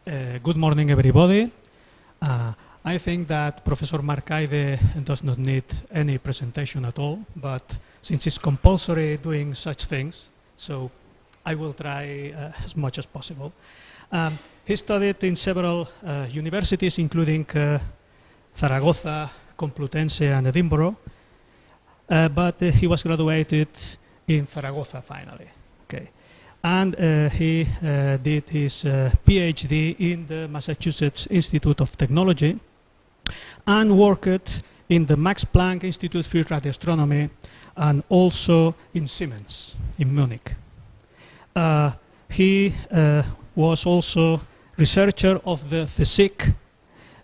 Good morning, everybody. I think that Professor Marcaide does not need any presentation at all, but since it's compulsory doing such things, so I will try as much as possible. He studied in several universities, including Zaragoza, Complutense, and Edinburgh, but he was graduated in Zaragoza finally. Okay. And he did his PhD in the Massachusetts Institute of Technology and worked in the Max Planck Institute for Radioastronomy and also in Siemens in Munich. He was also researcher of the CSIC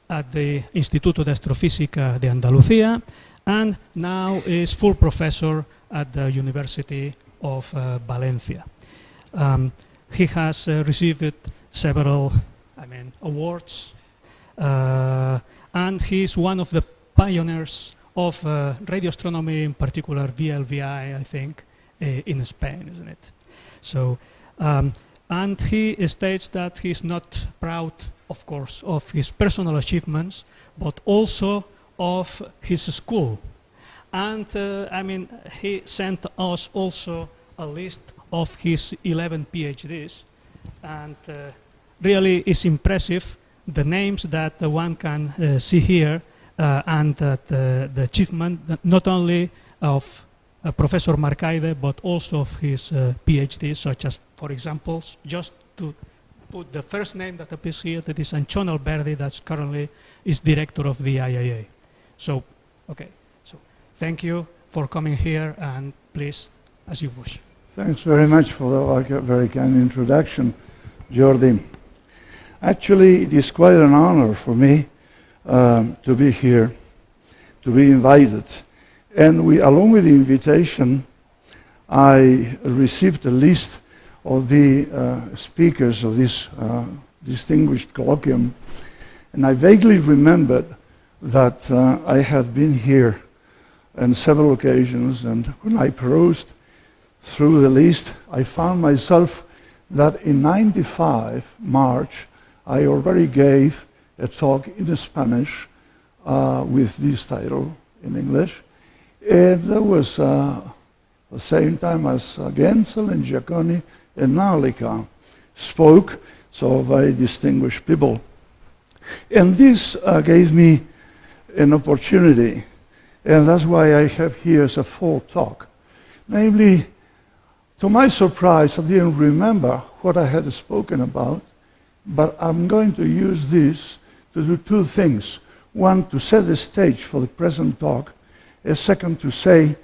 at the Instituto de Astrofísica de Andalucía and now is full professor at the University of Valencia. He has received several awards and he is one of the pioneers of radio astronomy, in particular VLVI, I think, in Spain, isn't it? So, and he states that he is not proud, of course, of his personal achievements, but also of his school. And he sent us also a list of his 11 PhDs, and really is impressive the names that one can see here and the achievement not only of Professor Marcaide but also of his PhDs, such as, for example, just to put the first name that appears here, that is Anchon Alberdi, that's currently is director of the IAA. So, okay, so thank you for coming here, and please, as you wish. Thanks very much for the very kind introduction, Jordi. Actually, it is quite an honor for me to be here, to be invited. And along with the invitation, I received a list of the speakers of this distinguished colloquium. And I vaguely remembered that I had been here on several occasions, and when I perused through the list, I found myself that in '95, March, I already gave a talk in Spanish with this title in English. And that was the same time as Gensel and Giacconi and Naulica spoke, so very distinguished people. And this gave me an opportunity, and that's why I have here as a full talk. Namely, to my surprise, I didn't remember what I had spoken about, but I'm going to use this to do two things. One, to set the stage for the present talk. A second, to say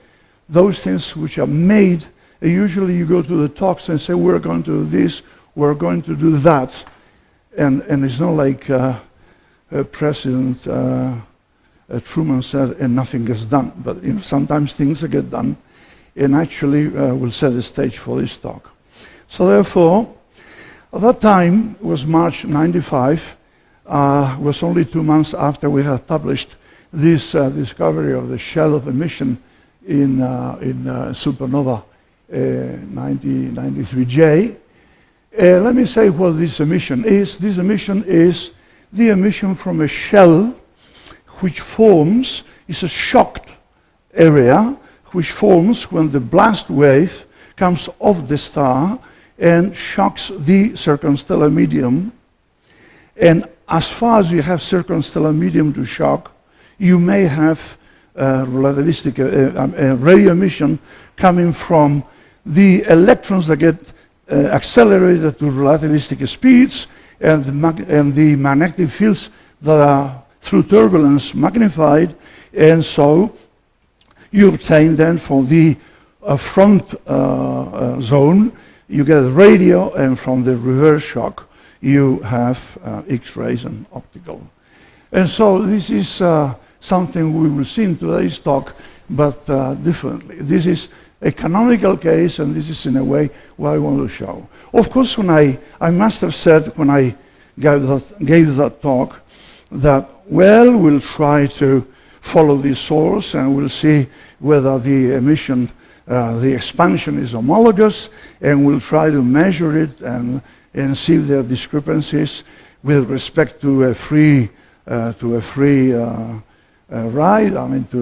those things which are made. Usually you go to the talks and say, we're going to do this, we're going to do that. And it's not like President Truman said, and nothing gets done. But sometimes things get done. And actually will set the stage for this talk. So therefore, at that time, it was March '95, was only 2 months after we had published this discovery of the shell of emission in Supernova 9093J. Let me say what this emission is. This emission is the emission from a shell which forms, is a shocked area, which forms when the blast wave comes off the star and shocks the circumstellar medium. And as far as you have circumstellar medium to shock, you may have relativistic radio emission coming from the electrons that get accelerated to relativistic speeds and the magnetic fields that are through turbulence magnified, and so you obtain then from the front zone, you get radio, and from the reverse shock, you have X-rays and optical. And so this is something we will see in today's talk, but differently. This is a canonical case, and this is in a way what I want to show. Of course, when I must have said when I gave that talk that, well, we'll try to follow the source and we'll see whether the emission, the expansion is homologous, and we'll try to measure it and and see if there are discrepancies with respect to a free ride, I mean to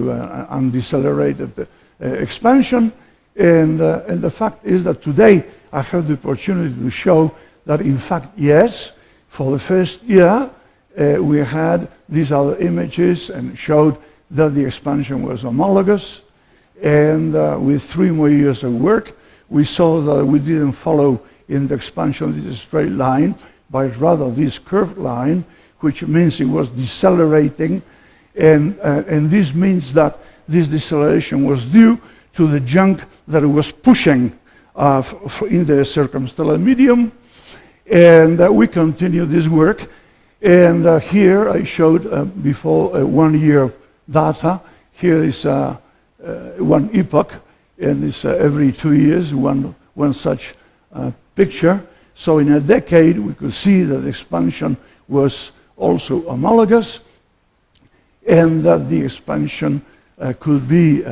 undecelerated expansion. And the fact is that today I have the opportunity to show that in fact, yes, for the first year we had these other images and showed that the expansion was homologous. And with 3 more years of work, we saw that we didn't follow in the expansion this straight line, but rather this curved line, which means it was decelerating. And this means that this deceleration was due to the junk that it was pushing in the circumstellar medium. And we continue this work. And here I showed before 1 year of data. Here is one epoch, and it's every 2 years, one such picture. So in a decade, we could see that the expansion was also homologous, and that the expansion could be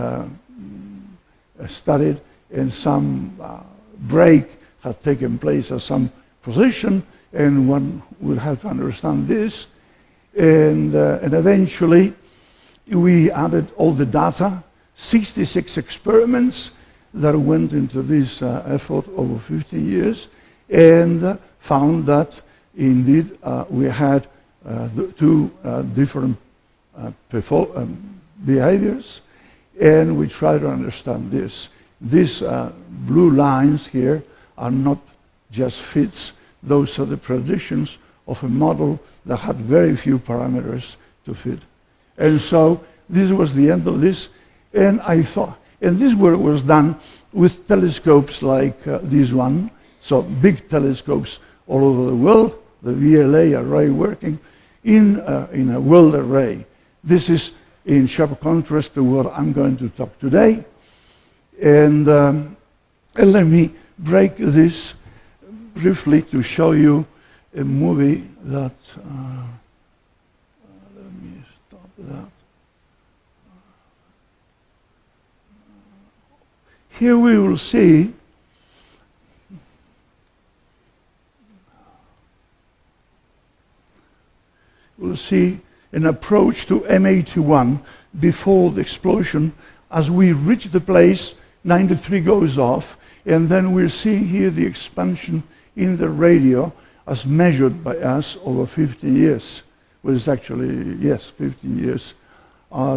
studied, and some break had taken place at some position, and one would have to understand this. And eventually, we added all the data, 66 experiments that went into this effort over 50 years, and found that indeed we had 2 different behaviors, and we try to understand this. These blue lines here are not just fits, those are the predictions of a model that had very few parameters to fit. And so this was the end of this, and I thought, and this work was done with telescopes like this one, so big telescopes all over the world, the VLA array working in a world array. This is in sharp contrast to what I'm going to talk today. And let me break this briefly to show you a movie that, let me stop that. Here we will see an approach to M81 before the explosion. As we reach the place, 93 goes off, and then we're seeing here the expansion in the radio as measured by us over 50 years. Well, it's actually, yes, 15 years.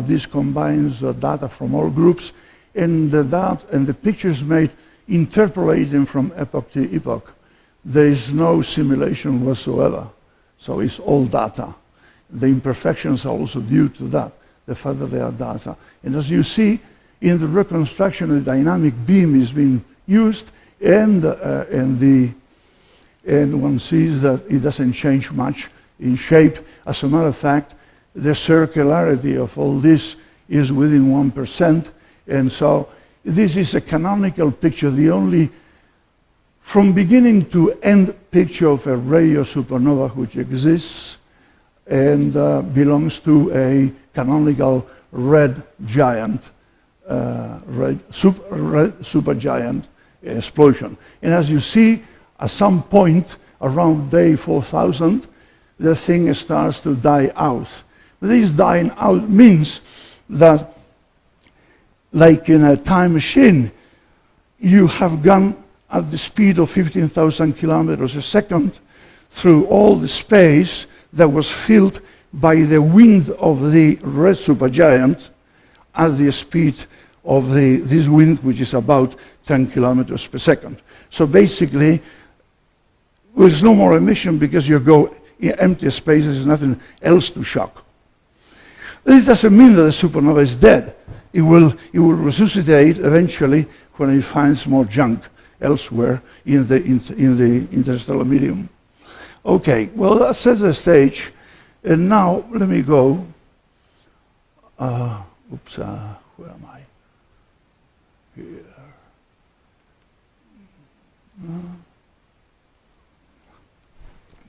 This combines data from all groups, and the pictures made interpolating from epoch to epoch. There is no simulation whatsoever, so it's all data. The imperfections are also due to that, the fact that they are data. And as you see, in the reconstruction, the dynamic beam is being used, and one sees that it doesn't change much in shape. As a matter of fact, the circularity of all this is within 1%, and so this is a canonical picture, the only from beginning to end picture of a radio supernova which exists, and belongs to a canonical red giant, supergiant explosion. And as you see, at some point around day 4000, the thing starts to die out. This dying out means that, like in a time machine, you have gone at the speed of 15,000 kilometers a second through all the space that was filled by the wind of the red supergiant at the speed of this wind, which is about 10 kilometers per second. So basically, there's no more emission because you go in empty space, there's nothing else to shock. This doesn't mean that the supernova is dead. It will resuscitate eventually when it finds more junk elsewhere in the interstellar medium. Okay, well, that sets the stage, and now let me go. Where am I? Here.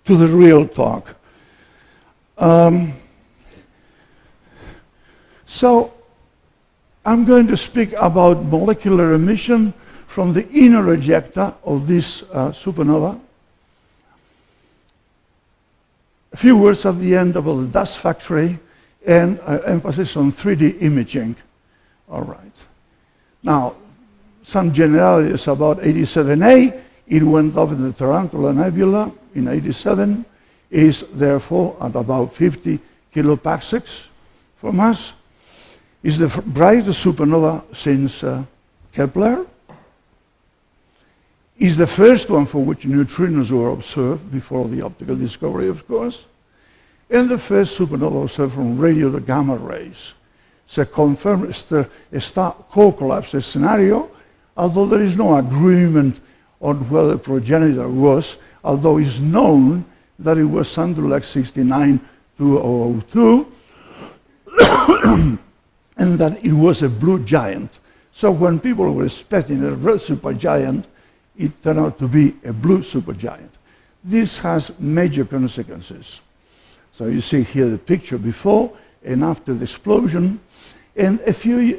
To the real talk. So, I'm going to speak about molecular emission from the inner ejecta of this supernova. A few words at the end about the dust factory and emphasis on 3D imaging. All right. Now, some generalities about 87A. It went off in the Tarantula Nebula in 87, is therefore at about 50 kiloparsecs from us. Is the brightest supernova since Kepler. Is the first one for which neutrinos were observed before the optical discovery, of course. And the first supernova observed from radio to gamma rays. So confirmed a star core collapse scenario, although there is no agreement on where the progenitor was, although it's known that it was something like 692002, and that it was a blue giant. So when people were expecting a red supergiant, it turned out to be a blue supergiant. This has major consequences. So you see here the picture before and after the explosion, and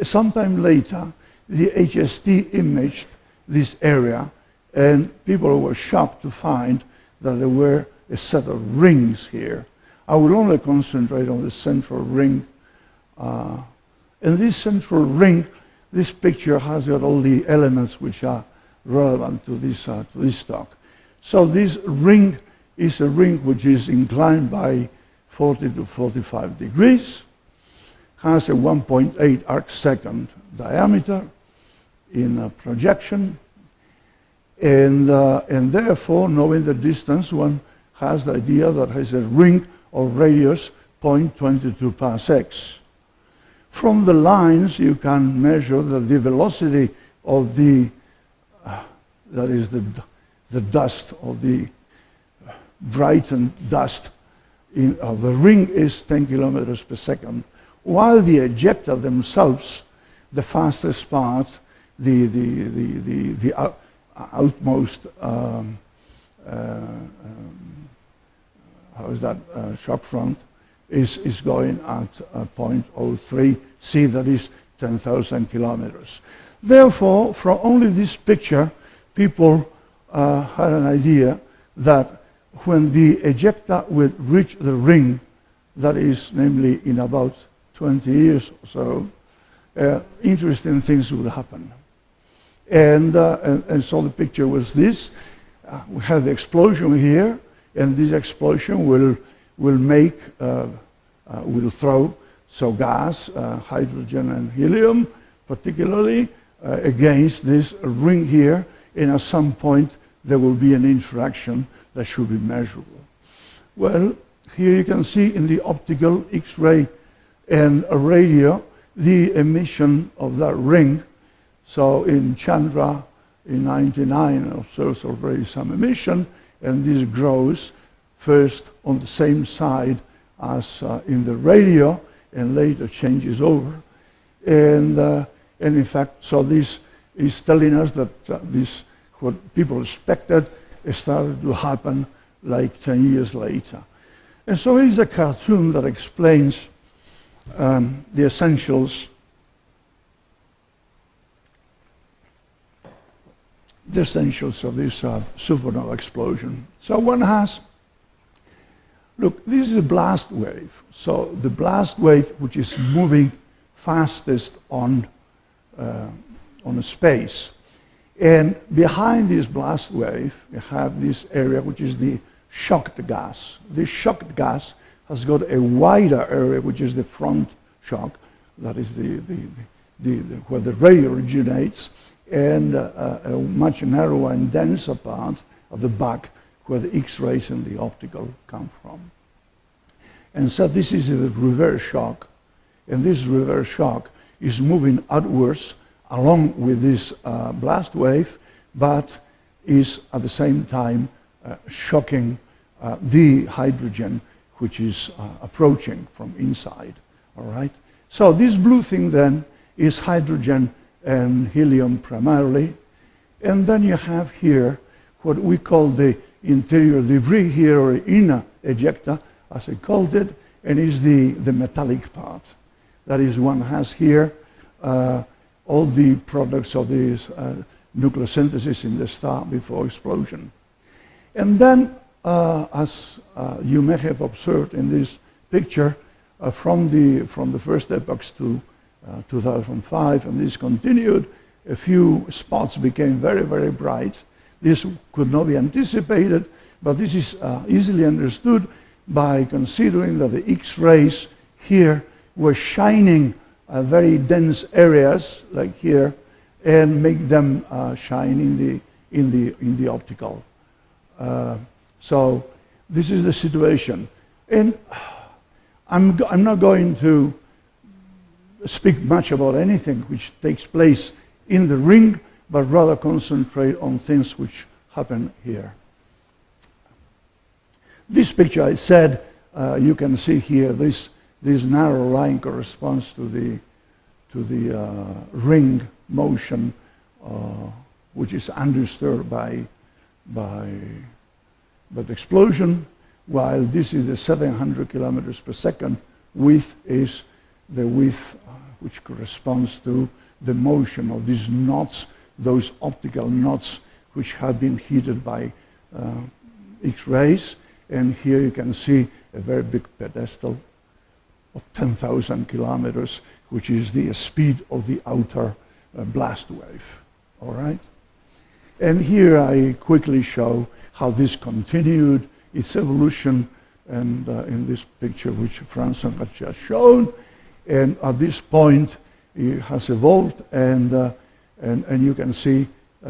sometime later, the HST imaged this area, and people were shocked to find that there were a set of rings here. I will only concentrate on the central ring. And this central ring, this picture has got all the elements which are relevant to this talk. So this ring is a ring which is inclined by 40 to 45 degrees, has a 1.8 arc-second diameter in a projection, and therefore, knowing the distance, one has the idea that has a ring of radius 0.22 parsecs. From the lines, you can measure the velocity of the dust, of the brightened dust of the ring is 10 kilometers per second, while the ejecta themselves, the fastest part, the outmost, shock front, is going at 0.03 C, that is 10,000 kilometers. Therefore, from only this picture, people had an idea that when the ejecta would reach the ring, that is, namely, in about 20 years or so, interesting things would happen. And so the picture was this. We have the explosion here, and this explosion will throw gas, hydrogen and helium, particularly against this ring here, and at some point there will be an interaction that should be measurable. Well, here you can see in the optical X-ray and radio the emission of that ring. So in Chandra in 99 observes already some emission, and this grows first on the same side as in the radio, and later changes over. And in fact, so this is telling us that this, what people expected, started to happen like 10 years later. And so here's a cartoon that explains the essentials of this supernova explosion. So one has, look, this is a blast wave. So the blast wave, which is moving fastest on space. And behind this blast wave, you have this area, which is the shocked gas. This shocked gas has got a wider area, which is the front shock, that is where the ray originates, and a much narrower and denser part of the back, where the X-rays and the optical come from. And so this is the reverse shock, and this reverse shock is moving outwards along with this blast wave, but is at the same time shocking the hydrogen, which is approaching from inside, all right? So this blue thing then is hydrogen and helium primarily, and then you have here what we call the interior debris here, or inner ejecta, as I called it, and is the metallic part. That is, one has here all the products of this nucleosynthesis in the star before explosion. And then as you may have observed in this picture, from the first epochs to 2005, and this continued, a few spots became very, very bright. This could not be anticipated, but this is easily understood by considering that the X-rays here were shining very dense areas, like here, and make them shine in the optical. So this is the situation. And I'm not going to speak much about anything which takes place in the ring, but rather concentrate on things which happen here. This picture, I said, you can see here, this narrow line corresponds to the ring motion, which is undisturbed by the explosion, while this is the 700 kilometers per second. Width is the width which corresponds to the motion of these knots, those optical knots which have been heated by X-rays. And here you can see a very big pedestal of 10,000 kilometers, which is the speed of the outer blast wave. All right? And here I quickly show how this continued its evolution, and in this picture which Francois has just shown. And at this point, it has evolved, and you can see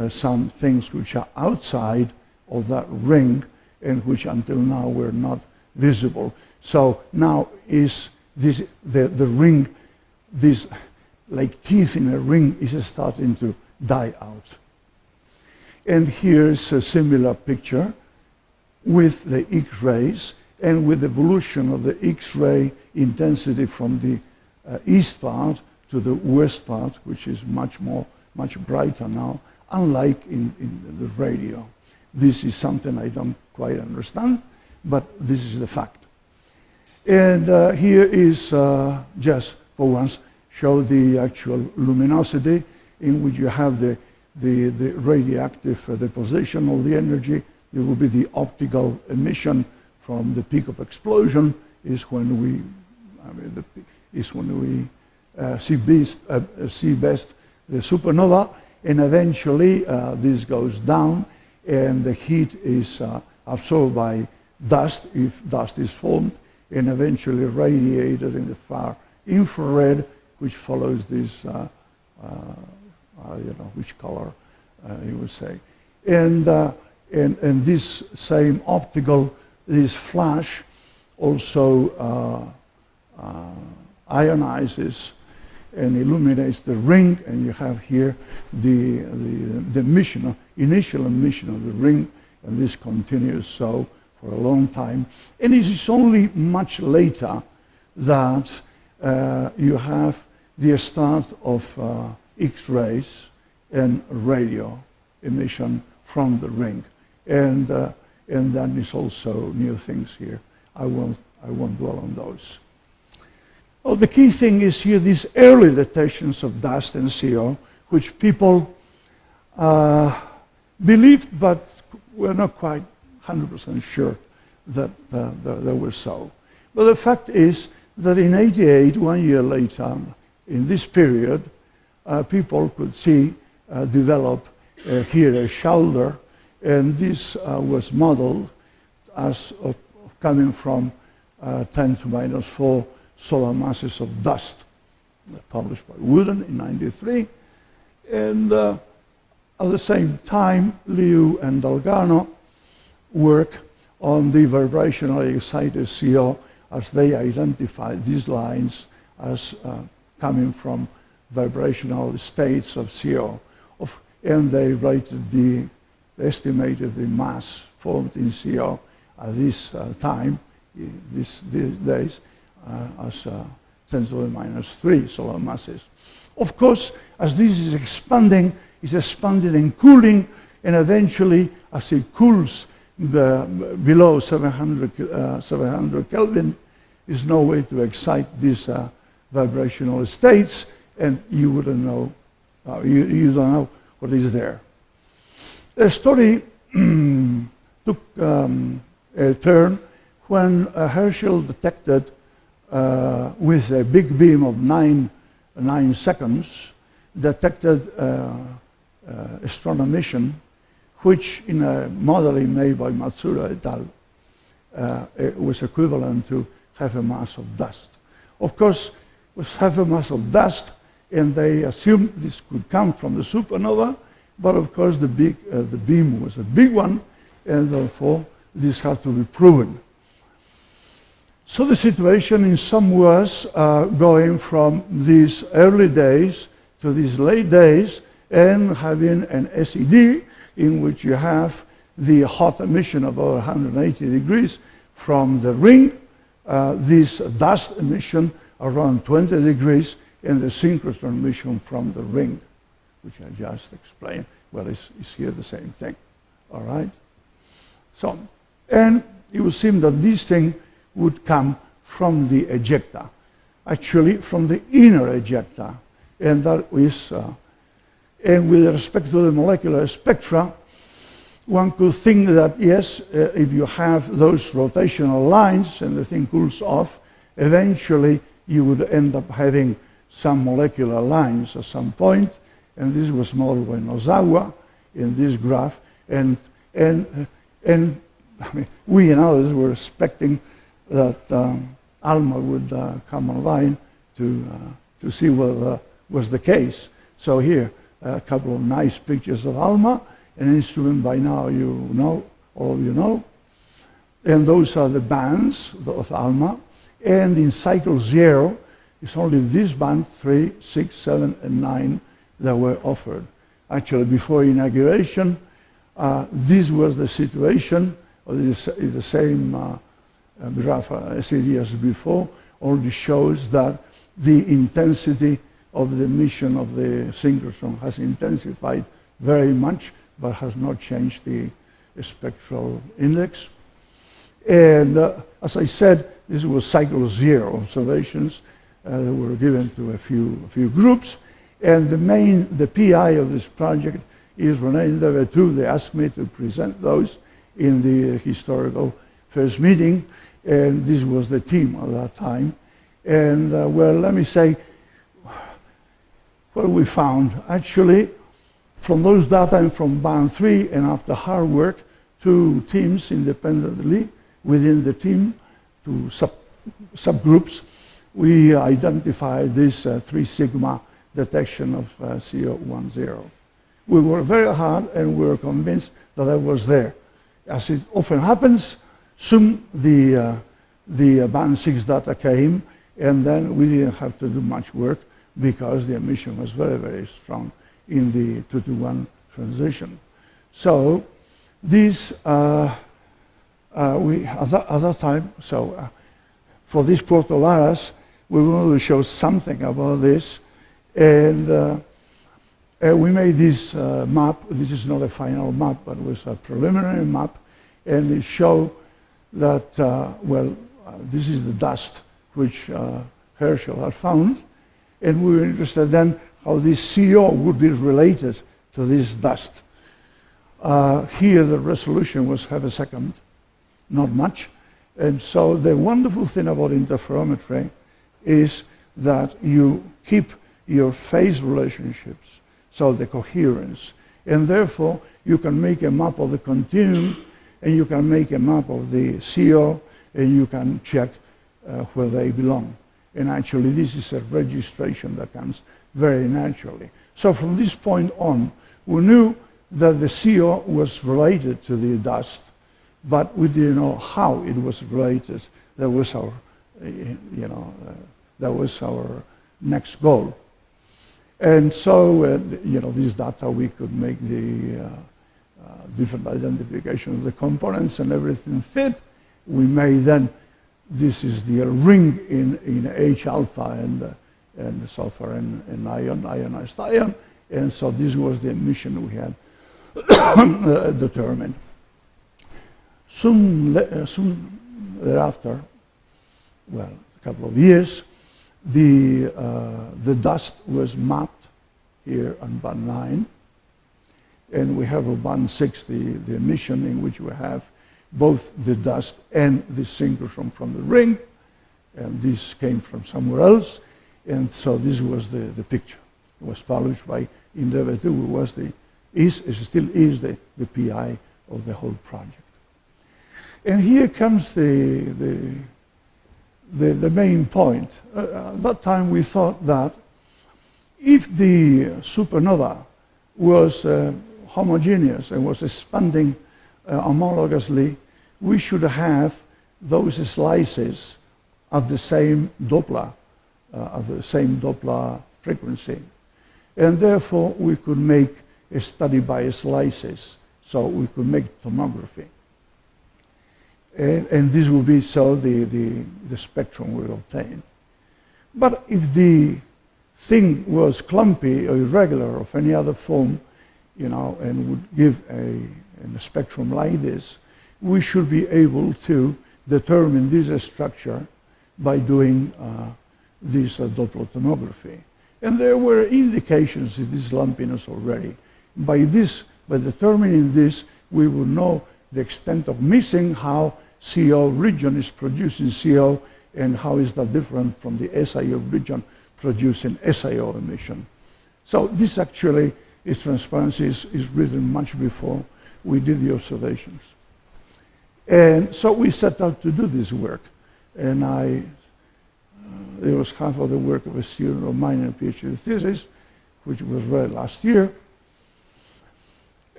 some things which are outside of that ring and which until now were not visible. So now is this the ring, this like teeth in a ring is starting to die out. And here's a similar picture with the X-rays and with the evolution of the X-ray intensity from the east part to the west part, which is much brighter now, unlike in the radio. This is something I don't quite understand, but this is the fact. And here is just for once show the actual luminosity in which you have the radioactive deposition of the energy. It will be the optical emission from the peak of explosion is when we, see best the supernova, and eventually this goes down, and the heat is absorbed by dust if dust is formed, and eventually radiated in the far infrared, which follows this, which color you would say, and this same optical, this flash also ionizes and illuminates the ring, and you have here the initial emission of the ring, and this continues so for a long time. And it is only much later that you have the start of X-rays and radio emission from the ring, and then is also new things here. I won't dwell on those. Oh, the key thing is here these early detections of dust and CO, which people believed, but were not quite 100% sure that they were so. But the fact is that in '88, 1 year later, in this period, people could see develop here a shoulder, and this was modeled as coming from 10 to minus 4 solar masses of dust, published by Wooden in '93. And at the same time, Liu and Dalgarno work on the vibrationally excited CO as they identified these lines as coming from vibrational states of CO. And they estimated the mass formed in CO at this time, these days, as 10 to the minus 3 solar masses. Of course, as this is expanding, it's expanding and cooling, and eventually, as it cools below 700 Kelvin, there's no way to excite these vibrational states, and you wouldn't know, you don't know what is there. The story took term when Herschel detected with a big beam of 9 seconds, detected Emission, which in a modeling made by Matsuda et al. It was equivalent to half a mass of dust. Of course, it was half a mass of dust, and they assumed this could come from the supernova, but of course the beam was a big one, and therefore this had to be proven. So the situation in some was going from these early days to these late days, and having an SED in which you have the hot emission of over 180 degrees from the ring, this dust emission around 20 degrees, and the synchrotron emission from the ring, which I just explained. Well, it's here the same thing, all right? So, and it would seem that this thing would come from the ejecta, actually from the inner ejecta, and that is, and with respect to the molecular spectra, one could think that yes, if you have those rotational lines and the thing cools off, eventually you would end up having some molecular lines at some point, and this was modeled by Nozawa in this graph, and I mean, we and others were expecting that ALMA would come online to see whether that was the case. So here, a couple of nice pictures of ALMA, an instrument by now you know, all of you know, and those are the bands of ALMA, and in cycle 0, it's only this band, 3, 6, 7, and 9, that were offered. Actually, before inauguration, this was the situation. This is the same graph SED as before, only shows that the intensity of the emission of the synchrotron has intensified very much, but has not changed the spectral index. And as I said, this was cycle 0 observations that were given to a few groups. And the PI of this project is René Levetou. They asked me to present those in the historical first meeting, and this was the team at that time. And well, let me say what we found. Actually, from those data and from band 3, and after hard work, 2 teams independently within the team, 2 subgroups, we identified this 3 sigma detection of CO10. We worked very hard and we were convinced that that was there. As it often happens, soon the band 6 data came, and then we didn't have to do much work because the emission was very, very strong in the 2-to-1 transition. So this, at that time, so for this protovirus, we wanted to show something about this, and we made this map. This is not a final map, but it was a preliminary map, and it showed that, well, this is the dust which Herschel had found, and we were interested then how this CO would be related to this dust. Here the resolution was half a second, not much, and so the wonderful thing about interferometry is that you keep your phase relationships, so the coherence, and therefore you can make a map of the continuum, and you can make a map of the CO, and you can check where they belong. And actually this is a registration that comes very naturally. So from this point on, we knew that the CO was related to the dust, but we didn't know how it was related. That was our, that was our next goal. And so, this data, we could make the different identification of the components and everything fit. We made then, this is the ring in H alpha and sulfur and ionized ion. And so this was the emission we had determined. Soon thereafter, well, a couple of years, the dust was mapped here on band 9, and we have a band 6, the emission, in which we have both the dust and the synchrotron from the ring, and this came from somewhere else, and so this was the picture. It was published by Endeavour, who was still is the PI of the whole project. And here comes the main point. At that time we thought that if the supernova was homogeneous and was expanding homologously, we should have those slices at the same Doppler frequency. And therefore we could make a study by slices, so we could make tomography. And this would be so the spectrum we obtain. But if the thing was clumpy or irregular of any other form, you know, and would give a spectrum like this, we should be able to determine this structure by doing this Doppler tomography. And there were indications of this lumpiness already. By determining this, we would know the extent of missing, how CO region is producing CO, and how is that different from the SIO region producing SIO emission. So this actually, its transparency is written much before we did the observations. And so we set out to do this work. And it was half of the work of a student of mine in a PhD thesis, which was read last year.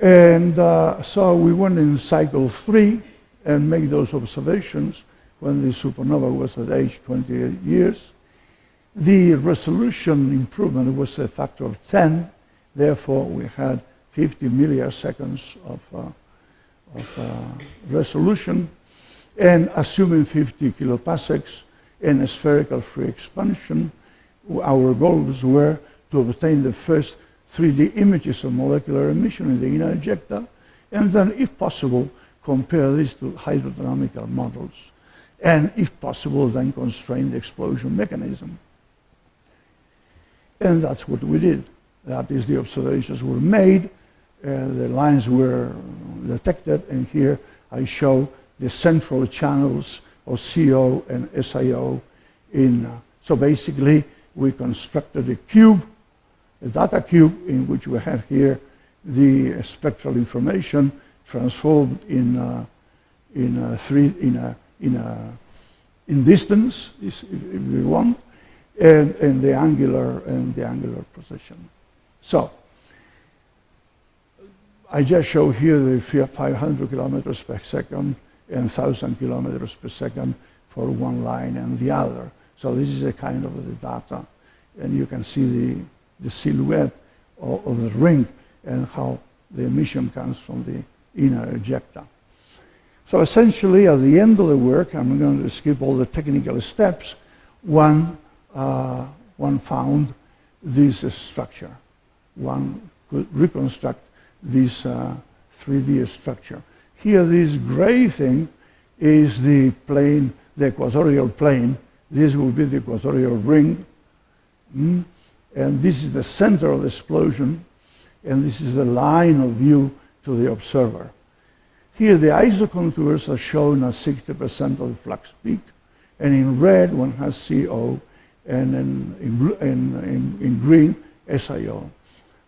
And so we went in cycle 3 and made those observations when the supernova was at age 28 years. The resolution improvement was a factor of 10. Therefore, we had 50 milliseconds of resolution. And assuming 50 kiloparsecs and a spherical free expansion, our goals were to obtain the first 3D images of molecular emission in the inner ejecta, and then, if possible, compare this to hydro-dynamical models, and if possible, then constrain the explosion mechanism. And that's what we did. That is, the observations were made, the lines were detected, and here I show the central channels of CO and SIO. So basically, we constructed a cube, a data cube, in which we have here the spectral information transformed in distance, if we want, and the angular position. So I just show here the 500 kilometers per second and 1,000 kilometers per second for one line and the other. So this is a kind of the data, and you can see the silhouette of the ring and how the emission comes from the inner ejecta. So essentially, at the end of the work, I'm going to skip all the technical steps. One found this structure. One could reconstruct this 3D structure. Here, this gray thing is the plane, the equatorial plane. This will be the equatorial ring. And this is the center of the explosion. And this is the line of view to the observer. Here, the isocontours are shown as 60% of the flux peak. And in red, one has CO, and in green, SIO.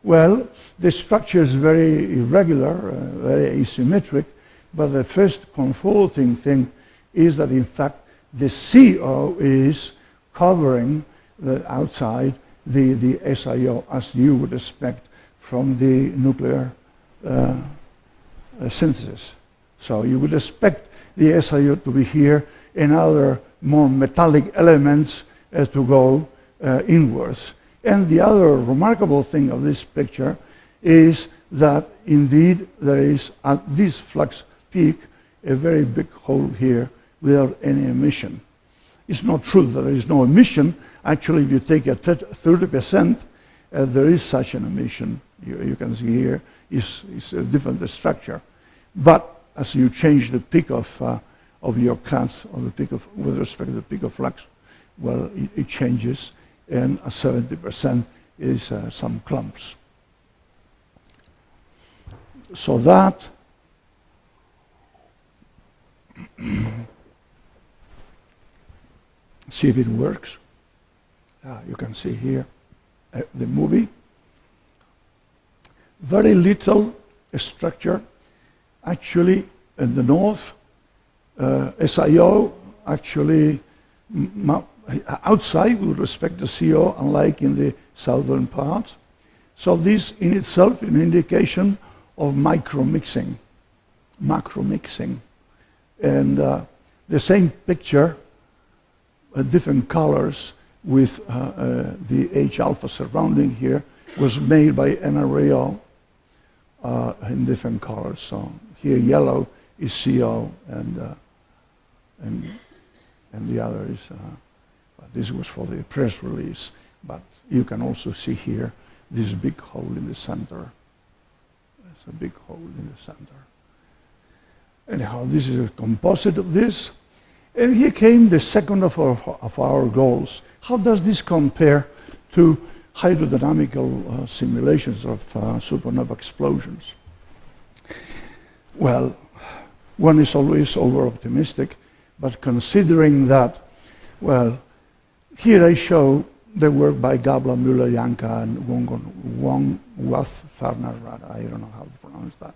Well, the structure is very irregular, very asymmetric, but the first comforting thing is that, in fact, the CO is covering the outside the SIO, as you would expect from the nuclear synthesis. So you would expect the SIO to be here and other more metallic elements to go inwards. And the other remarkable thing of this picture is that indeed there is at this flux peak a very big hole here without any emission. It's not true that there is no emission. Actually, if you take a 30%, there is such an emission. You can see here is a different structure. But as you change the peak of your cuts, or the peak of, with respect to the peak of flux, well, it changes, and 70% is some clumps. So that See if it works. You can see here the movie. Very little structure. Actually, in the north, SIO actually outside with respect to CO, unlike in the southern part. So this in itself is an indication of micro-mixing, macro-mixing. And the same picture, different colors with the H-alpha surrounding here, was made by NRAO in different colors. So here yellow is CO and the other is, this was for the press release, but you can also see here this big hole in the center. There's a big hole in the center. Anyhow, this is a composite of this. And here came the second of our goals. How does this compare to hydro-dynamical simulations of supernova explosions? Well, one is always over-optimistic, but considering that, well, here I show the work by Gabler, Müller, Janka, and Wong-Wath-Tharner, I don't know how to pronounce that.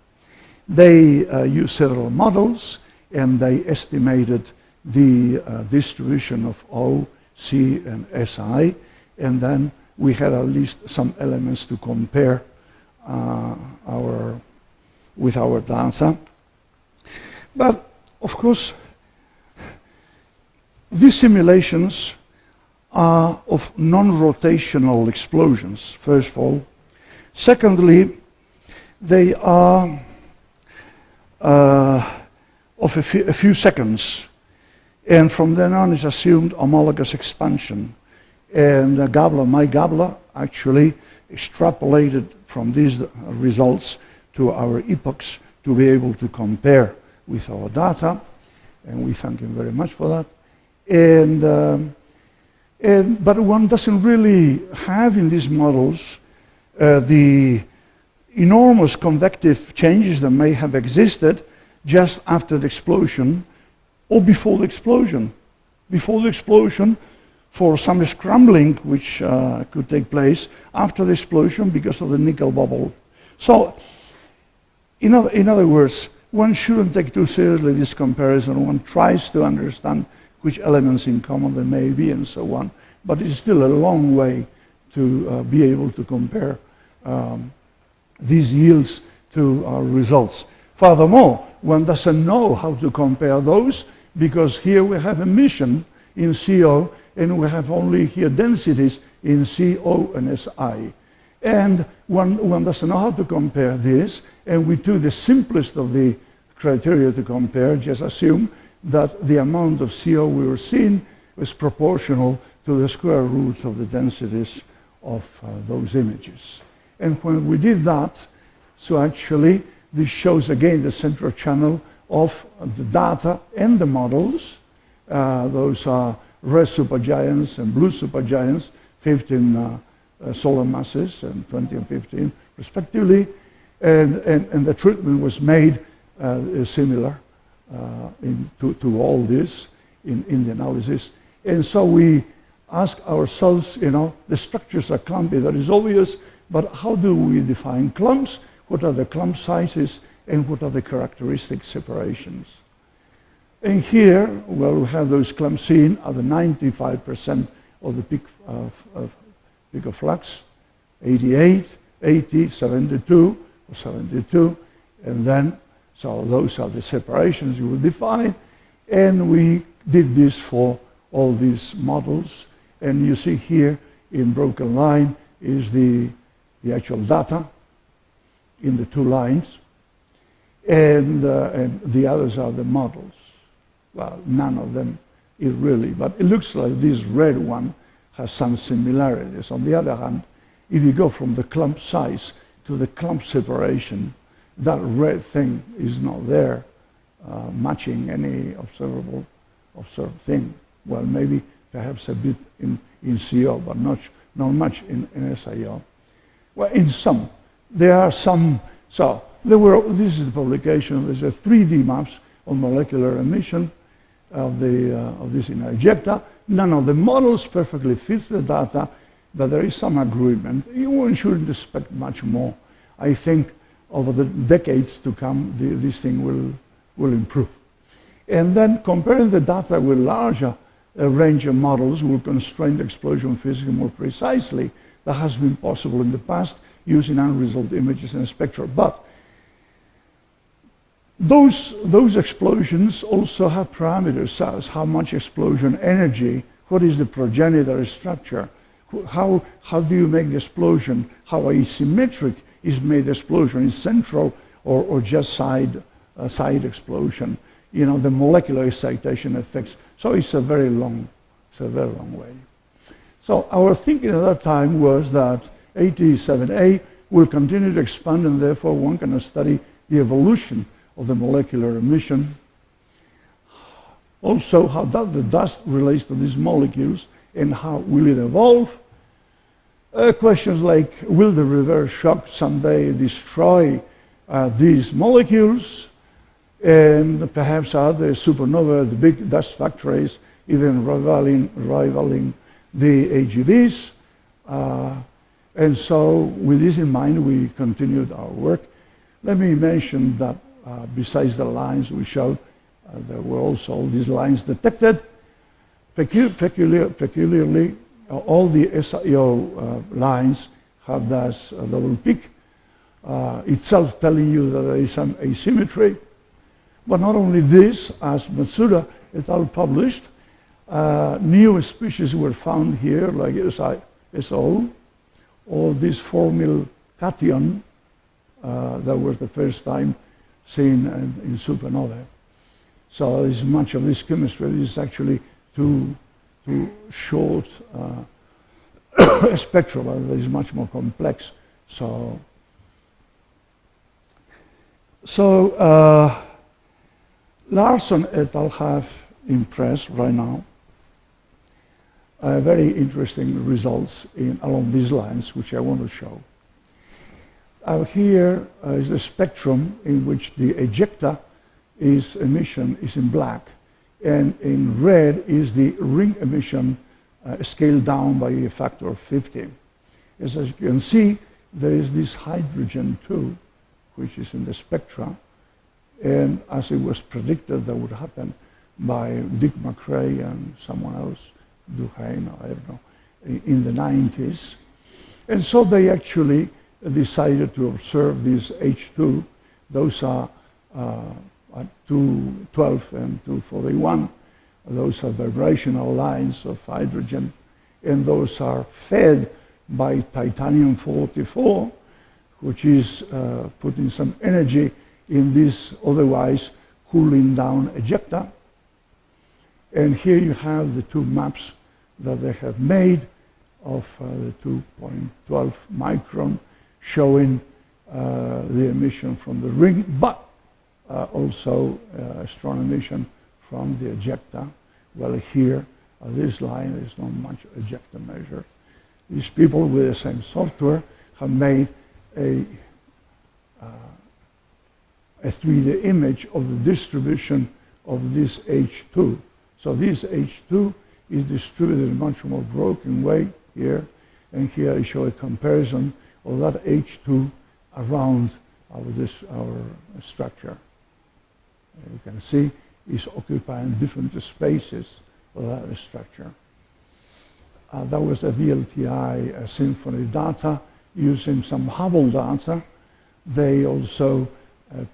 They used several models, and they estimated the distribution of O, C, and SI, and then we had at least some elements to compare with our data. But, of course, these simulations are of non-rotational explosions, first of all. Secondly, they are of a few seconds, and from then on is assumed homologous expansion. And my Gabler actually extrapolated from these results to our epochs to be able to compare with our data, and we thank him very much for that. But one doesn't really have in these models the enormous convective changes that may have existed just after the explosion or before the explosion. Before the explosion, for some scrambling which could take place after the explosion because of the nickel bubble. So, in other words, one shouldn't take too seriously this comparison. One tries to understand which elements in common there may be and so on, but it's still a long way to be able to compare these yields to our results. Furthermore, one doesn't know how to compare those because here we have emission in CO and we have only here densities in CO and SI. And one doesn't know how to compare this, and we do the simplest of the criteria to compare, just assume that the amount of CO we were seeing was proportional to the square roots of the densities of those images. And when we did that, so actually this shows again the central channel of the data and the models. Those are red supergiants and blue supergiants, 15 solar masses and 20 and 15 respectively. And the treatment was made similar to all this in the analysis. And so we ask ourselves, the structures are clumpy, that is obvious, but how do we define clumps? What are the clump sizes and what are the characteristic separations? And here, well, we have those clumps seen at the 95% of the peak of flux, 88, 80, 72, or 72, and then, so those are the separations you will define, and we did this for all these models, and you see here in broken line is the actual data in the two lines, and the others are the models. Well, none of them is really, but it looks like this red one has some similarities. On the other hand, if you go from the clump size to the clump separation, that red thing is not there, matching any observed thing. Well, maybe perhaps a bit in CO, but not much in SIO. Well, in sum, there are some, so there were, this is the publication, there's a 3D maps of molecular emission of this inner ejecta. None of the models perfectly fits the data, but there is some agreement. You shouldn't expect much more. I think over the decades to come, this thing will improve. And then comparing the data with larger range of models will constrain the explosion physics more precisely. That has been possible in the past using unresolved images and spectra. But those explosions also have parameters such as how much explosion energy, what is the progenitor structure, how do you make the explosion, how asymmetric is made the explosion, is central or just side explosion, you know, the molecular excitation effects. So it's a very long way. So our thinking at that time was that 87A will continue to expand, and therefore one can study the evolution of the molecular emission. Also, how the dust relates to these molecules and how will it evolve. Questions like, will the reverse shock someday destroy these molecules? And perhaps are the supernovae, the big dust factories, even rivaling the AGVs. And so with this in mind, we continued our work. Let me mention that besides the lines we showed, there were also all these lines detected. Peculiarly, all the SIO lines have this double peak, itself telling you that there is some asymmetry. But not only this, as Matsuda et al. Published, new species were found here, like SO, or this 4-mil cation that was the first time seen in supernovae. So there's much of this chemistry. This is actually too short spectra, but it is much more complex. So Larson et al. Have impressed right now very interesting results along these lines, which I want to show. Here is the spectrum in which the ejecta emission is in black, and in red is the ring emission scaled down by a factor of 50. As you can see, there is this hydrogen too, which is in the spectra, and as it was predicted that would happen by Dick McRae and someone else, Duhane, I don't know, in the 90s. And so they actually decided to observe this H2. Those are 212 and 241. Those are vibrational lines of hydrogen, and those are fed by titanium-44, which is putting some energy in this otherwise cooling down ejecta. And here you have the two maps that they have made of the 2.12 micron, showing the emission from the ring, but also strong emission from the ejecta. Well, here, this line, there is not much ejecta measure. These people with the same software have made a 3D image of the distribution of this H2. So this H2 is distributed in a much more broken way here, and here I show a comparison of that H2 around our structure. You can see it's occupying different spaces of that structure. That was a VLTI symphony data using some Hubble data. They also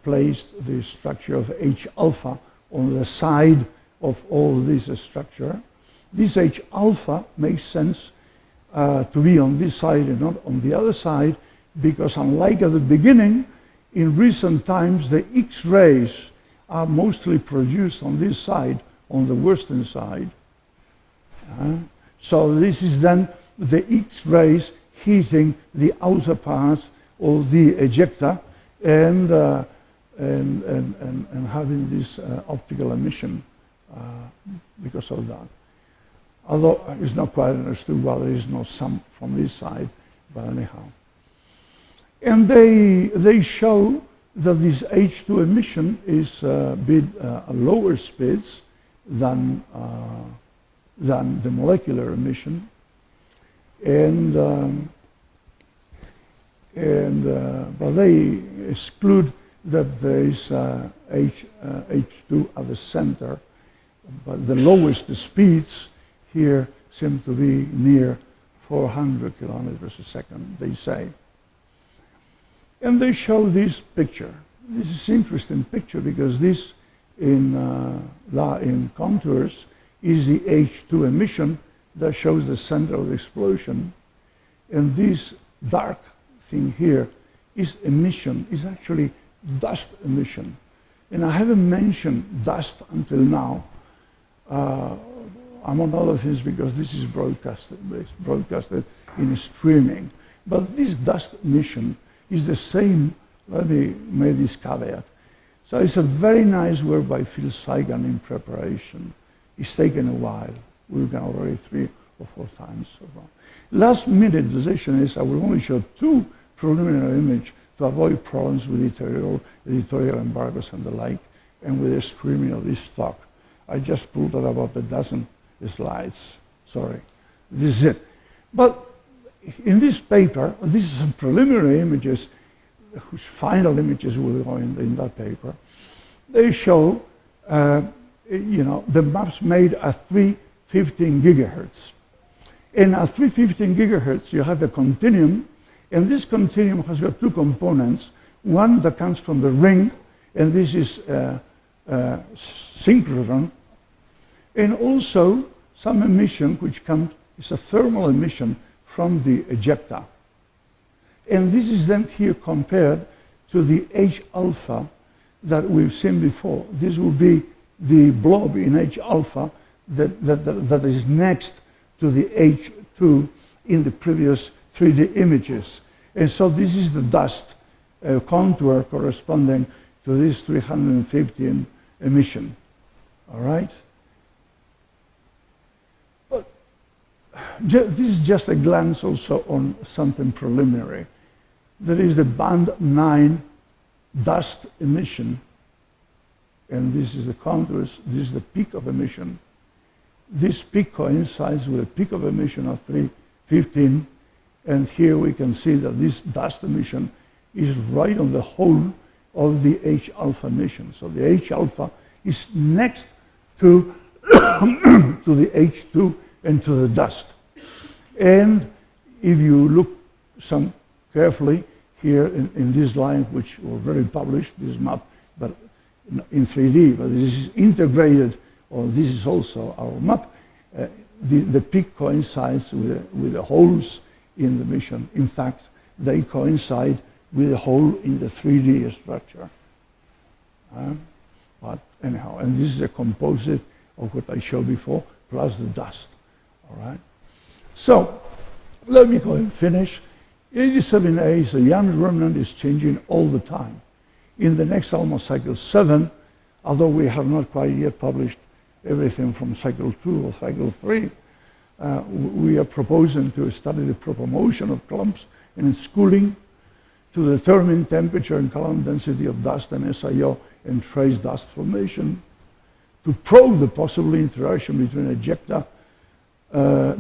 placed the structure of H alpha on the side of all this structure. This H alpha makes sense to be on this side and not on the other side, because unlike at the beginning, in recent times the X-rays are mostly produced on this side, on the western side. So this is then the X-rays hitting the outer part of the ejecta and having this optical emission because of that. Although it's not quite understood why there is no sum from this side, but anyhow. And they show that this H2 emission is a bit lower speeds than the molecular emission, but they exclude that there is H2 at the center, but the lowest speeds here seem to be near 400 kilometers a second, they say. And they show this picture. This is an interesting picture because this in contours is the H2 emission that shows the center of the explosion. And this dark thing here is emission, is actually dust emission. And I haven't mentioned dust until now, among other things because this is broadcasted in streaming. But this dust emission is the same. Let me make this caveat. So it's a very nice work by Phil Sagan in preparation. It's taken a while. We've done already 3 or 4 times so far. Last minute decision is I will only show 2 preliminary images to avoid problems with editorial embargoes and the like, and with the streaming of this talk. I just pulled out about a dozen slides. Sorry. This is it. But in this paper, this is some preliminary images, whose final images will go in that paper. They show, the maps made at 315 gigahertz. And at 315 gigahertz, you have a continuum, and this continuum has got 2 components. One that comes from the ring, and this is synchrotron, and also some emission which is a thermal emission from the ejecta. And this is then here compared to the H alpha that we've seen before. This will be the blob in H alpha that is next to the H2 in the previous 3D images. And so this is the dust contour corresponding to this 315 emission. All right? This is just a glance also on something preliminary. There is the band 9 dust emission, and this is the contours, this is the peak of emission. This peak coincides with a peak of emission of 315, and here we can see that this dust emission is right on the whole of the H alpha emission. So the H alpha is next to, to the H2 and to the dust. And if you look some carefully here in this line, which was already published, this map, but in 3D, but this is integrated, or this is also our map, the peak coincides with the holes in the mission. In fact, they coincide with a hole in the 3D structure. But anyhow, and this is a composite of what I showed before, plus the dust. All right. So let me go and finish. 87A is a young remnant, is changing all the time. In the next ALMA cycle 7, although we have not quite yet published everything from cycle 2 or cycle 3, we are proposing to study the proper motion of clumps and schooling, to determine temperature and column density of dust and SIO and trace dust formation, to probe the possible interaction between ejecta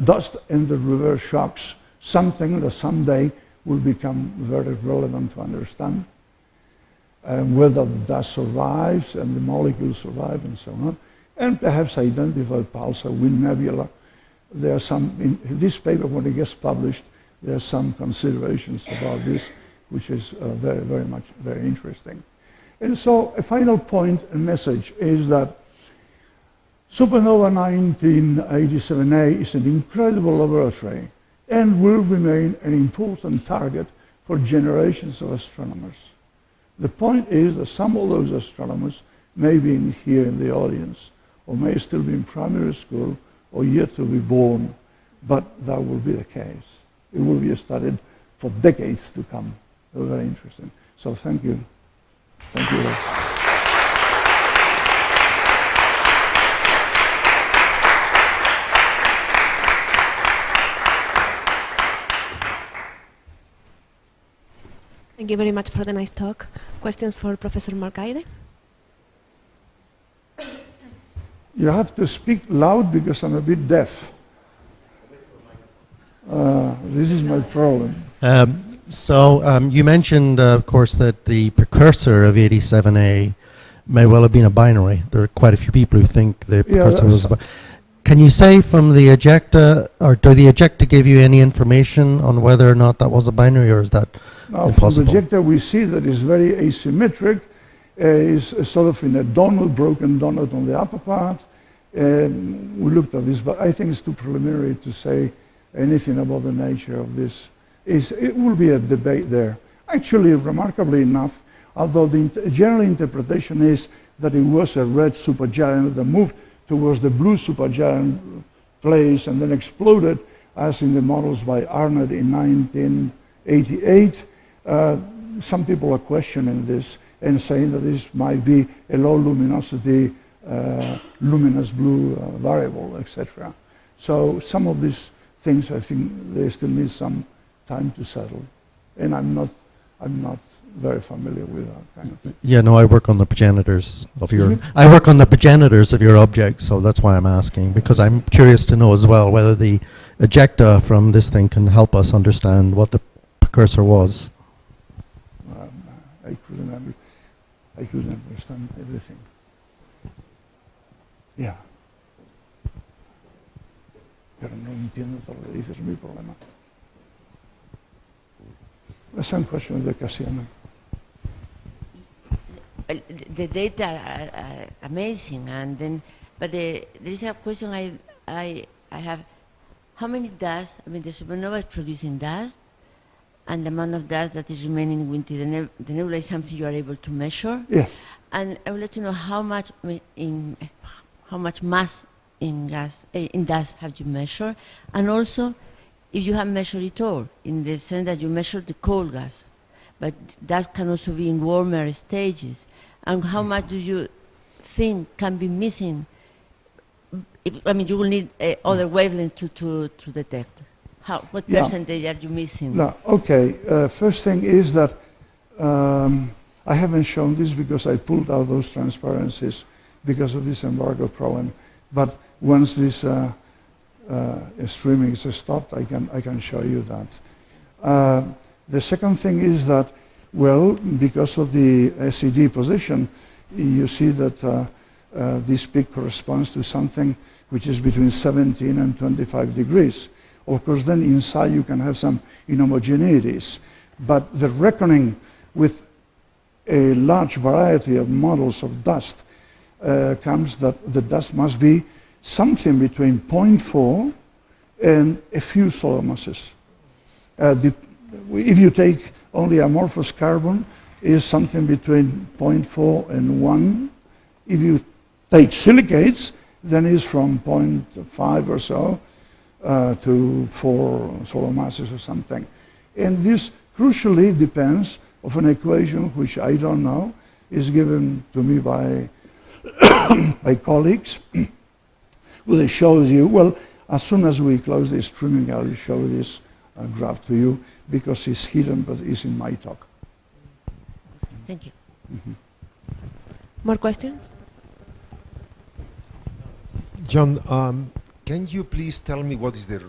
dust and the reverse shocks, something that someday will become very relevant to understand, whether the dust survives and the molecules survive and so on, and perhaps identify pulsar wind nebula. There are some, in this paper when it gets published, there are some considerations about this, which is very interesting. And so a final point and message is that Supernova 1987A is an incredible laboratory and will remain an important target for generations of astronomers. The point is that some of those astronomers may be here in the audience, or may still be in primary school, or yet to be born, but that will be the case. It will be studied for decades to come. Very interesting. So thank you. Thank you. Thank you very much for the nice talk. Questions for Professor Marcaide? You have to speak loud because I'm a bit deaf. This is my problem. You mentioned, of course, that the precursor of 87A may well have been a binary. There are quite a few people who think the precursor was a binary. Can you say from the ejecta, or do the ejecta give you any information on whether or not that was a binary, or is that impossible? From the ejecta we see that it's very asymmetric. It's sort of in a donut, broken donut on the upper part. We looked at this, but I think it's too preliminary to say anything about the nature of this. It will be a debate there. Actually, remarkably enough, although the general interpretation is that it was a red supergiant that moved towards the blue supergiant place and then exploded, as in the models by Arnott in 1988. Some people are questioning this and saying that this might be a low luminosity, luminous blue variable, etc. So some of these things, I think they still need some time to settle, and I'm not very familiar with that kind of thing. Yeah, no, I work on the progenitors of your. I work on the progenitors of your object, so that's why I'm asking, because I'm curious to know as well whether the ejecta from this thing can help us understand what the precursor was. I couldn't understand everything. Yeah. Pero no entiendo todo lo que dices, es mi problema. Son cuestiones de Casiano. The data are amazing, and then, but there is a question I have: how many dust? I mean, the supernova is producing dust, and the amount of dust that is remaining within the nebula is something you are able to measure. Yes. And I would like to know how much mass in dust have you measured, and also if you have measured it all, in the sense that you measured the cold gas, but that can also be in warmer stages. And how much do you think can be missing? I mean, you will need other wavelengths to detect. What percentage are you missing? No, okay. First thing is that I haven't shown this because I pulled out those transparencies because of this embargo problem. But once this streaming is stopped, I can show you that. The second thing is that, well, because of the SED position, you see that this peak corresponds to something which is between 17 and 25 degrees. Of course, then inside you can have some inhomogeneities. But the reckoning with a large variety of models of dust comes that the dust must be something between 0.4 and a few solar masses. If you take only amorphous carbon, is something between 0.4 and 1. If you take silicates, then it's from 0.5 or so to 4 solar masses or something. And this crucially depends of an equation which I don't know, is given to me by by colleagues, where it shows you, well, as soon as we close this streaming, I will show this graph to you, because it's hidden, but it's in my talk. Thank you. Mm-hmm. More questions? John, can you please tell me what is the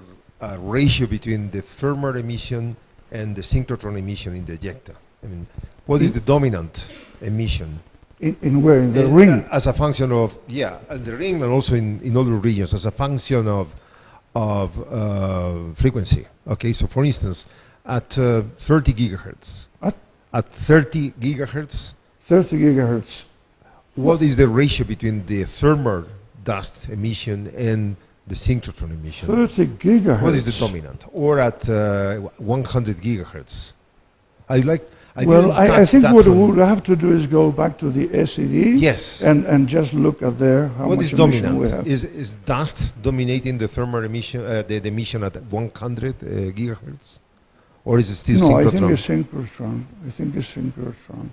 ratio between the thermal emission and the synchrotron emission in the ejecta? I mean, what is the dominant emission? In where? In the ring? As a function of, the ring, and also in other regions, as a function of frequency. Okay, so for instance, at 30 gigahertz. What? At 30 gigahertz. 30 gigahertz. What is the ratio between the thermal dust emission and the synchrotron emission? 30 gigahertz. What is the dominant? Or at 100 gigahertz? I think what we'll have to do is go back to the SED. Yes. And just look at there how what much is emission dominant? we have. Is dust dominating the thermal emission, the emission at 100 gigahertz? Or is it still synchrotron? No, I think it's synchrotron.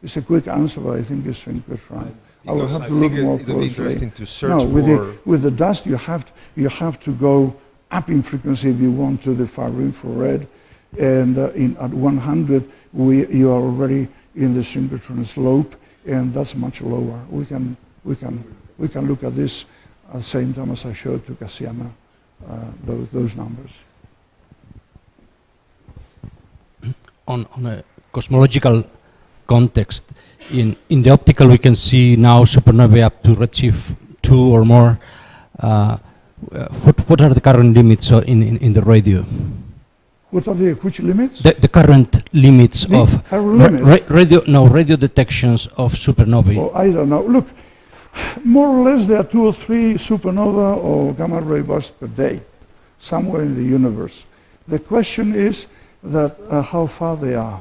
It's a quick answer, but I think it's synchrotron. I will have to look more closely. It would be interesting to search no, with the dust, you have to go up in frequency if you want to the far infrared. And at 100, you are already in the synchrotron slope, and that's much lower. We can look at this at the same time as I showed to Cassiana, those numbers. On a cosmological context, in the optical we can see now supernovae up to redshift 2 or more. What are the current limits in the radio? What are which limits? The current limits of radio detections of supernovae. Well, I don't know. Look, more or less there are 2 or 3 supernova or gamma ray bursts per day, somewhere in the universe. The question is that how far they are.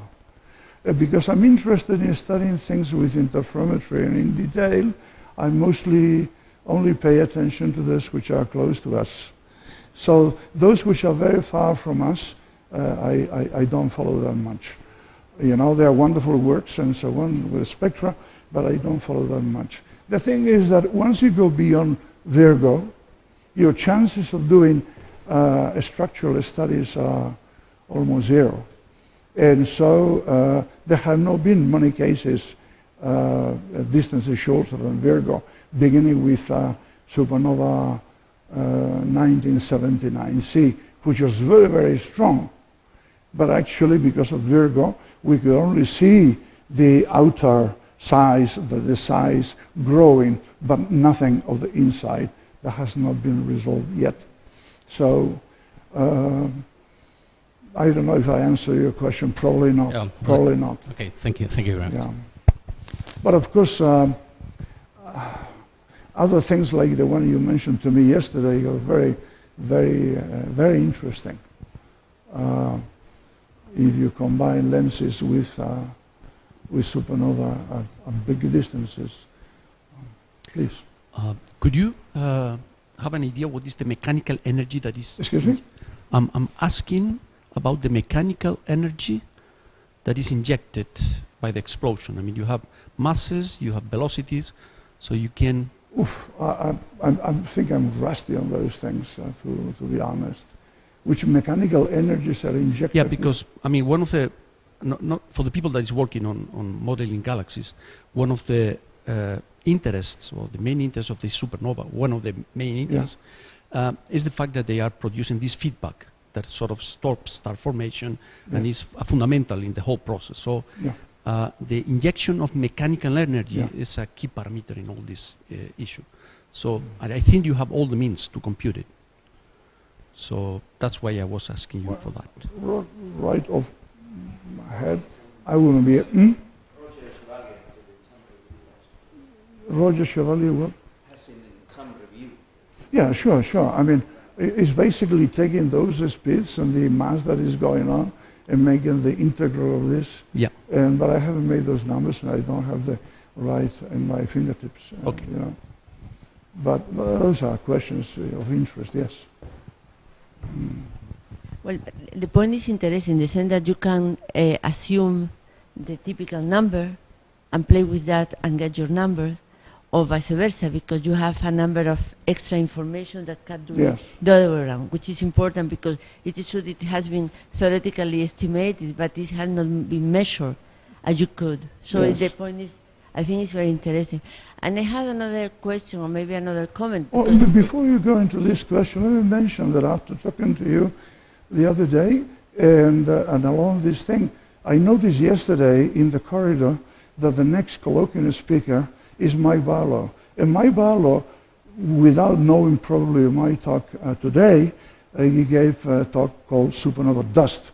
Because I'm interested in studying things with interferometry, and in detail, I mostly only pay attention to those which are close to us. So those which are very far from us, I don't follow them much. You know, there are wonderful works and so on with spectra, but I don't follow them much. The thing is that once you go beyond Virgo, your chances of doing structural studies are almost zero. And so there have not been many cases at distances shorter than Virgo, beginning with supernova 1979C, which was very, very strong. But actually, because of Virgo, we could only see the outer size, the size growing, but nothing of the inside. That has not been resolved yet. So I don't know if I answer your question. Probably not. Yeah, probably not. Okay, thank you very much. Yeah. But of course, other things like the one you mentioned to me yesterday are very, very, very interesting. If you combine lenses with supernova at big distances, please. Could you have an idea what is the mechanical energy that is? Excuse me? I'm asking about the mechanical energy that is injected by the explosion. I mean, you have masses, you have velocities, so you can... I think I'm rusty on those things, to be honest. Which mechanical energies are injected? Yeah, because, I mean, one of the... Not for the people that is working on modeling galaxies, one of the interests, or the main interest of the supernova, one of the main interests, is the fact that they are producing this feedback that sort of stops star formation and is fundamental in the whole process. So the injection of mechanical energy is a key parameter in all this issue. So I think you have all the means to compute it. So that's why I was asking you for that. Right off my head, I wouldn't be... Roger Chevalier, what? Has in some review. Yeah, sure. I mean, it's basically taking those speeds and the mass that is going on and making the integral of this. Yeah. But I haven't made those numbers, and I don't have the right in my fingertips. Okay. You know. But those are questions of interest, yes. Well, the point is interesting in the sense that you can assume the typical number and play with that and get your number, or vice versa, because you have a number of extra information that can do it the other way around, which is important because it is true that it has been theoretically estimated, but it has not been measured as you could. So the point is, I think it's very interesting. And I had another question, or maybe another comment. Oh, before you go into this question, let me mention that after talking to you the other day, and along this thing, I noticed yesterday in the corridor that the next colloquial speaker is Mike Barlow. And Mike Barlow, without knowing probably my talk today, he gave a talk called Supernova Dust.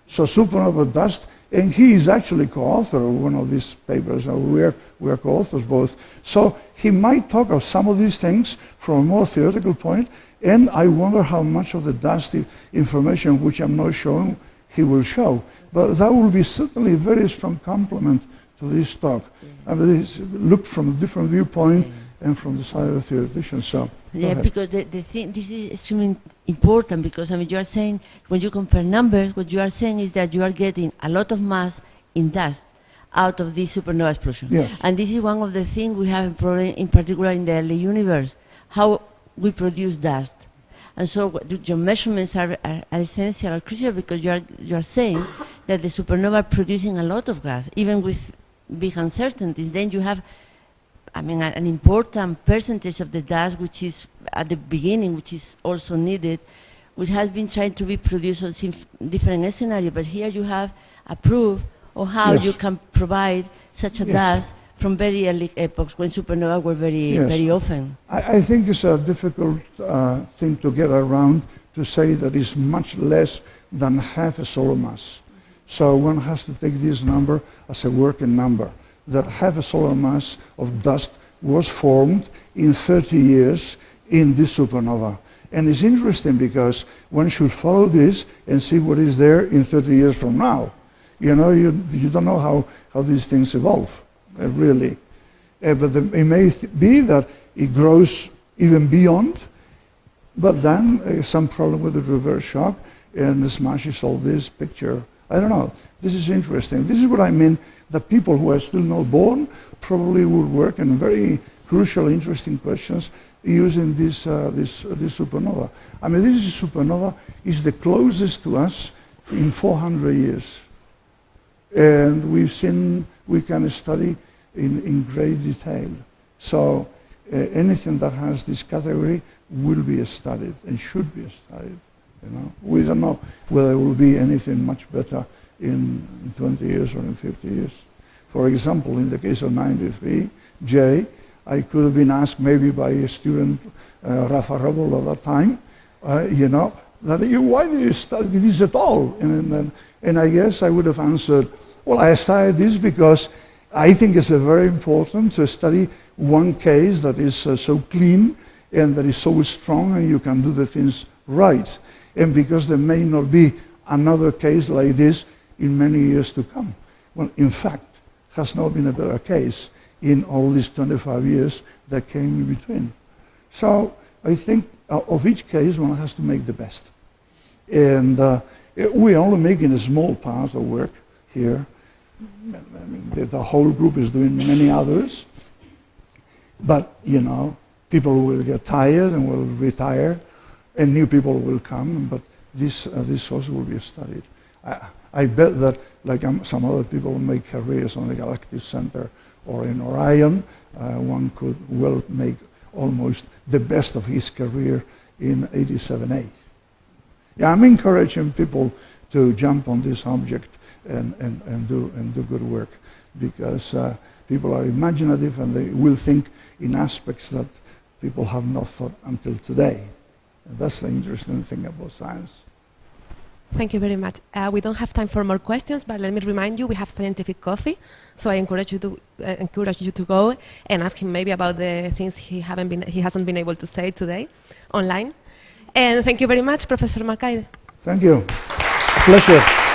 So Supernova Dust, and he is actually co-author of one of these papers. We're co-authors both. So he might talk of some of these things from a more theoretical point, and I wonder how much of the dust information which I'm not showing he will show. But that will be certainly a very strong complement to this talk. I mean, it's looked from a different viewpoint and from the side of the theoretician. So because the thing, this is extremely important, because I mean, you are saying when you compare numbers, what you are saying is that you are getting a lot of mass in dust out of this supernova explosion. Yes. And this is one of the things we have a problem, in particular in the early universe, how we produce dust. And so your measurements are essential, are crucial, because you are saying that the supernova are producing a lot of gas, even with big uncertainties. Then you have, I mean, an important percentage of the dust, which is at the beginning, which is also needed, which has been trying to be produced in different scenarios. But here you have a proof of how you can provide such a dust from very early epochs when supernovae were very often. I think it's a difficult thing to get around to say that it's much less than half a solar mass. So one has to take this number as a working number, that half a solar mass of dust was formed in 30 years in this supernova. And it's interesting because one should follow this and see what is there in 30 years from now. You know, you don't know how these things evolve, really. But it may be that it grows even beyond, but then some problem with the reverse shock and smashes all this picture. I don't know. This is interesting. This is what I mean, that people who are still not born probably would work on very crucial, interesting questions using this supernova. I mean, this supernova is the closest to us in 400 years. And we can study in great detail. So anything that has this category will be studied and should be studied. You know, we don't know whether there will be anything much better in 20 years or in 50 years. For example, in the case of 93J, I could have been asked maybe by a student, Rafa Rebel at that time, you know, that why do you study this at all? And I guess I would have answered, well, I studied this because I think it's very important to study one case that is so clean and that is so strong and you can do the things right. And because there may not be another case like this in many years to come. Well, in fact, has not been a better case in all these 25 years that came in between. So I think of each case one has to make the best. And we're only making a small part of work here. I mean, the whole group is doing many others. But, you know, people will get tired and will retire, and new people will come, but this also will be studied. I bet that, like some other people make careers on the Galactic Center or in Orion, one could well make almost the best of his career in 87A. Yeah, I'm encouraging people to jump on this object and do good work, because people are imaginative and they will think in aspects that people have not thought until today. And that's the interesting thing about science. Thank you very much. We don't have time for more questions, but let me remind you, we have scientific coffee, so I encourage you to go and ask him maybe about the things he hasn't been able to say today online. And thank you very much, Professor Marcaide. Thank you. Pleasure.